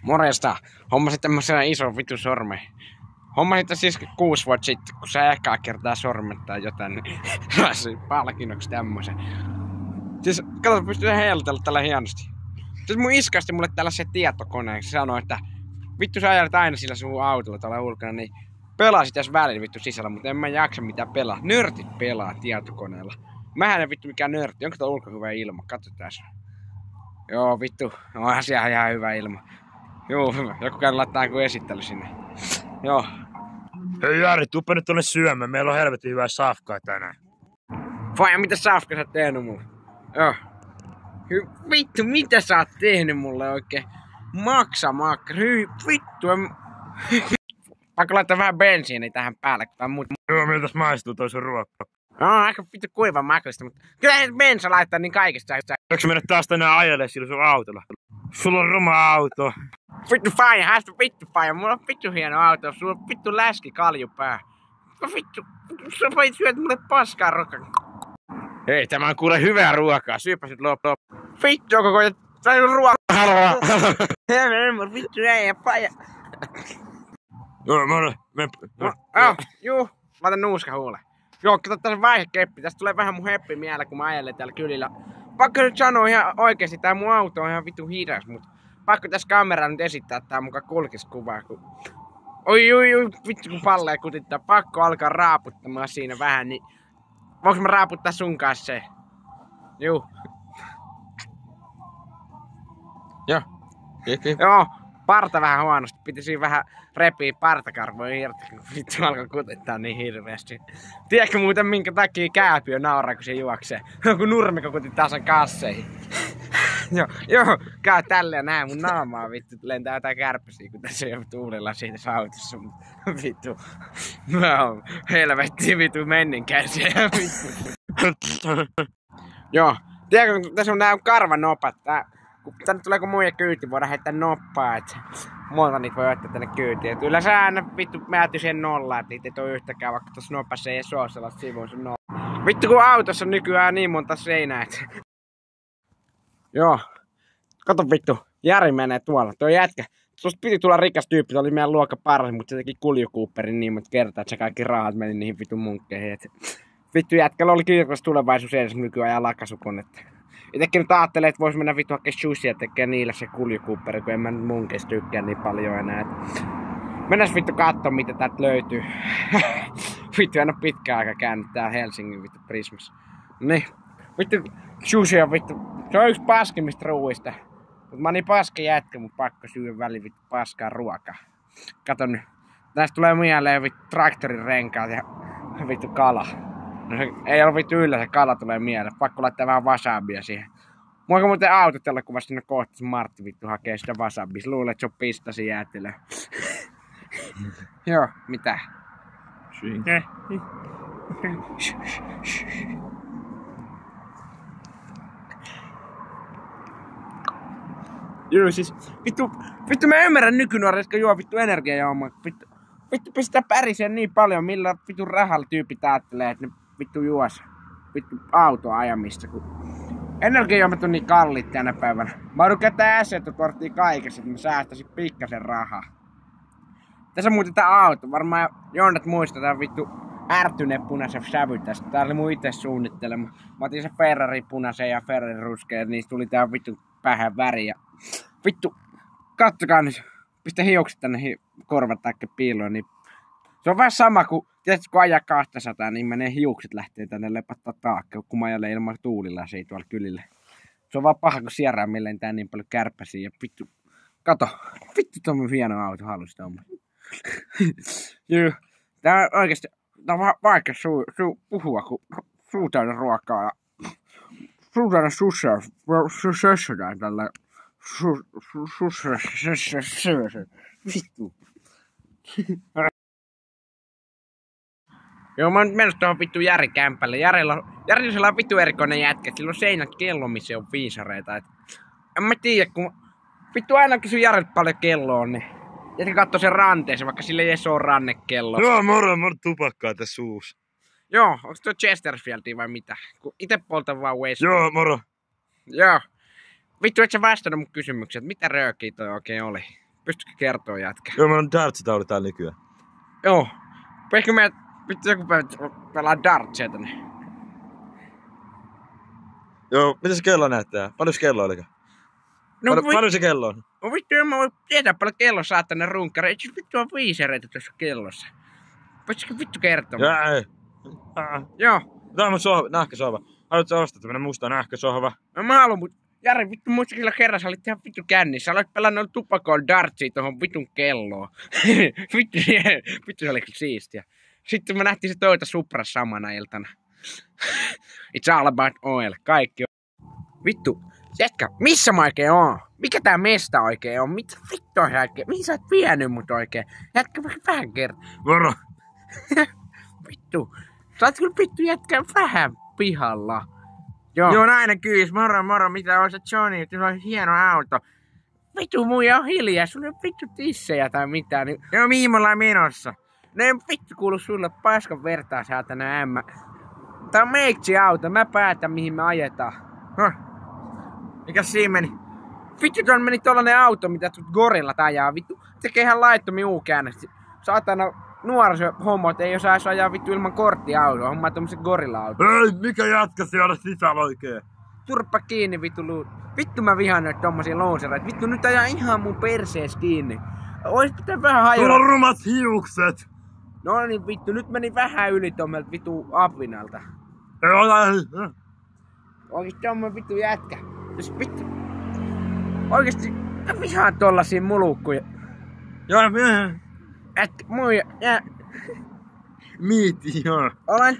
Morjesta. Hommasin tämmösen ison vitu sormen. Hommasin tämän siis 6 vuotta sitten, kun sä ekaa kertaa sormet tai jotain, niin saisin palkinnoksi tämmösen. Siis kato, pystyy heilutella tällä hienosti. Siis mun iskasti mulle tällaisen tietokoneen, se sanoi, että vittu sä ajatat aina sillä sun autolla tuolla ulkona, niin pelasit tässä välillä vittu sisällä, mutta en mä jaksa mitään pelaa. Nörtit pelaa tietokoneella. Mähän en vittu mikään nörtti, onko tuolla ulkona hyvä ilma? Katso tässä. Joo vittu, onhan siellä ihan hyvä ilma. Joo, joku käy laittaa joku esittely sinne. Joo. Hei Jari, tuuppa nyt tonne syömään. Meillä on helvetin hyvää safkaa tänään. Vai mitä safka sä oot tehnyt mulle? Joo. Vittu, mitä sä oot tehnyt mulle oikein? Maksa. Vittu, pakko laittaa vähän bensiiniä tähän päälle, kun tää on muuta. Joo, miltäs maistuu toi sun ruokka? No, aika vittu kuivan makuista, mutta kyllähän bensa laittaa niin kaikesta. Voitko mennä taas tänään ajelemaan sillä sun autolla? Sulla on ruma auto. Vittu faija, häästä vittu faija, mulla on vittu hieno auto, sulla on vittu läski kaljupää. Vittu, sä voit syödä mulle paskaa ruokaa. Hei, tämä on kuule hyvää ruokaa, syöpä sit loppu. Vittu, onko koet, sai ruokaa. Vittu äijä faija. Joo, Juu, laita nuuska huuleen. Joo, kato tässä vaihekeppi, tästä tulee vähän mun heppi mieleen, kun mä ajelen täällä kylillä. Pakko nyt sanoa ihan oikeesti, tää mun auto on ihan vittu hidas, mut pakko tässä kameraan nyt esittää tää muka kulkiskuvaa, kun... Oi, vittu kun pallee kutittaa, pakko alkaa raaputtamaan siinä vähän, niin... Voinko mä raaputtaa sun kanssa se? Juu. Joo. Joo, parta vähän huonosti, pitisi vähän repii partakarvoja irti, kun vittu alkoi kutittaa niin hirveästi. Tiedätkö muuten minkä takia Kääpiö nauraa, kun se juoksee? Kun nurmikko kutittaa sen kasseihin. Joo, käy tälleen näin mun naamaa vittu, lentää jotain kärpäsiä, kun tässä ei ole tuulella siitä autossa, mutta vittu. No, helvetti vittu menninkäisiä vittu. Joo, tiedätkö, kun tässä on nää karvanopat, kun tänne tulee kun muija kyyti, voidaan heittää noppaa, et monta niitä voi ottaa tänne kyytiin. Et yleensä aina vittu määty siihen nollaan, et niitä ei oo yhtäkään, vaikka tossa nopassa ei oo sellaista sivuun sun nolla. Vittu kun autossa on nykyään niin monta seinää, et... Joo. Kato vittu, Jari menee tuolla, toi jätkä. Tuosta piti tulla rikas tyyppi, se oli meidän luokka paras, mutta se teki kuljukuupperin niin monta kertaa, että se kaikki rahat meni niihin vittu munkkeihin. Et... Vittu jätkällä oli kirkas tulevaisuus edessä nykyään ja lakasukonetta. Itekin nyt ajattelee, että vois mennä vittu hakea sushia tekee niillä se kuljukuupperi, kun en mä nyt munkeista tykkää niin paljon enää. Mennäs vittu kattoo mitä täältä löytyy. Vittu en oo pitkään aika käynyt täällä Helsingin vittu Prismassa. Niin, vittu sushi on vittu, se on yksi paskimmista ruuista. Mut mä oon niin paska jätkä, mun pakko syödä väliin vittu paskaa ruokaa. Kato nyt, tästä tulee mieleen vittu traktorin renkaat ja vittu kala. No se ei ole vittu yllä, se kala tulee mieleen. Pakko laittaa vähän wasabia siihen. Mulla muuten autotella, kun vasta sinne kohta Martti vittu hakee sitä wasabia. Luulee, että se on pistäsi jäätelö. Joo, mitä? Joo siis, vittu mä ymmärrän nykynuoria, jotka juo vittu energiajuomaa. Vittu pistää päriseen niin paljon, millä vittu rahalla tyypit ajattelee, että ne vittu juos vittu autoa ajamista, kun energiajuomat on niin kalliit tänä päivänä. Mä oon käyttää S-korttia kaikessa, että mä säästäisin pikkasen rahaa. Tässä on muuten tää auto, varmaan Joonat muistaa tää vittu ärtyneen punaisen sävy tästä. Tää oli mun itse suunnittelema. Mä otin sen Ferrari punaisen ja Ferrari ruskeen, ja niistä tuli tää vittu päähän väri. Ja vittu, kattokaa nyt, pistä hiukset tänne korvat taikka piiloon, niin se on vähän sama kuin, tietysti kun ajaa 200, niin menee hiukset lähtee tänne lepattaa taakka, kun mä ajelen ilman tuulilasia tuolla kylillä. Se on vaan paha, kun sierään me lentää niin paljon kärpäsiä ja vittu, kato, vittu tommonen hieno auto halusi tommonen. Joo, tää on oikeesti, tää on vaikea puhua, kun suu täynnä ruokaa ja suu täynnä sushia tällä vittu. Joo, mä oon nyt menossa tohon vittu Jari kämpälle. Jarilla on vittu erikoinen jätkä, sillä on seinät kello, missä on viisareita. Et en mä tiedä, kun vittu aina kysy Jarilta paljon kelloa, niin jätkä kattoo sen ranteeseen, vaikka sillä ei edes oo rannekello. Joo, moro tupakkaa tässä suussa. Joo, onks tuo Chesterfieldia vai mitä? Kun ite poltan vaan Waze. Joo, moro. Joo. Vittu, et sä vastannut mun kysymykseen, että mitä röökiä toi oikein oli? Pystytkö kertoa jätkä? Joo, meillä on dartsitaulu täällä nykyään. Joo. Ehkä me vittu joku päivä pelaa dartsia tänne. Joo, mitä se kello näyttää? Paljon se kello olikaan? No Paljon se kello on? No vittu, en mä voi tietää paljon kello saa tänne runkkari. Eikö vittu on viisereitä tuossa kellossa? Voisitko vittu kertoa? Ei. Joo. Tää on mun nahkasohva. Haluatko ostaa tämmönen musta nahkasohva? No mä haluun, mut Jari, vittu muista kyllä kerran sä olit ihan vittu kännissä. Sä olet pelannut tupakoon dartsia tohon vitun kelloon. vittu se oli kyllä siistiä. Sitten mä nähtiin se Toyota Supra samana iltana. It's all about oil. Kaikki on. Vittu. Jätkä, missä mä oikein oon? Mikä tää mesta oikein on? Mitä vittu oikein? Mihin sä oot vienyt mut oikein? Jätkä vähän kertaa. Moro! Vittu. Sä oot kyllä vittu jätkä vähän pihalla. Joo nainen kyys. Moro. Mitä on se Johnny? Sulla on hieno auto. Vittu muija on hiljaa. Sulla on vittu tissejä tai mitään. Niin... Joo, mihin me ollaan menossa? Ne ei vittu kuulu sulle paskan vertaa saatana ämmä. Tää on meiksi auto. Mä päätän mihin me ajetaan. Mikäs siinä meni? Vittu tuolla meni tollanen auto, mitä gorillat ajaa. Vittu tekee ihan laittomi U-käännöstä. Saatana nuorisohommot ei osaisi ajaa vittu ilman korttiautoa. Hommaa tommosen gorilla-auto. Ei, mikä jätkä siellä sisällä oikein? Turppa kiinni vittu luut. Vittu mä vihaan noita tommosia lounsereita. Vittu nyt ajaa ihan mun persees kiinni. Ois pitää vähän hajoa. Tuolla on rumat hiukset. No niin vittu, nyt meni vähän yli tommelta vittu apinalta. Oikeesti tommonen vittu jätkä. Jos vittu... Oikeesti mä vihaan tollasia mulukkuja. Joo, Muija... miiti, joo. Olen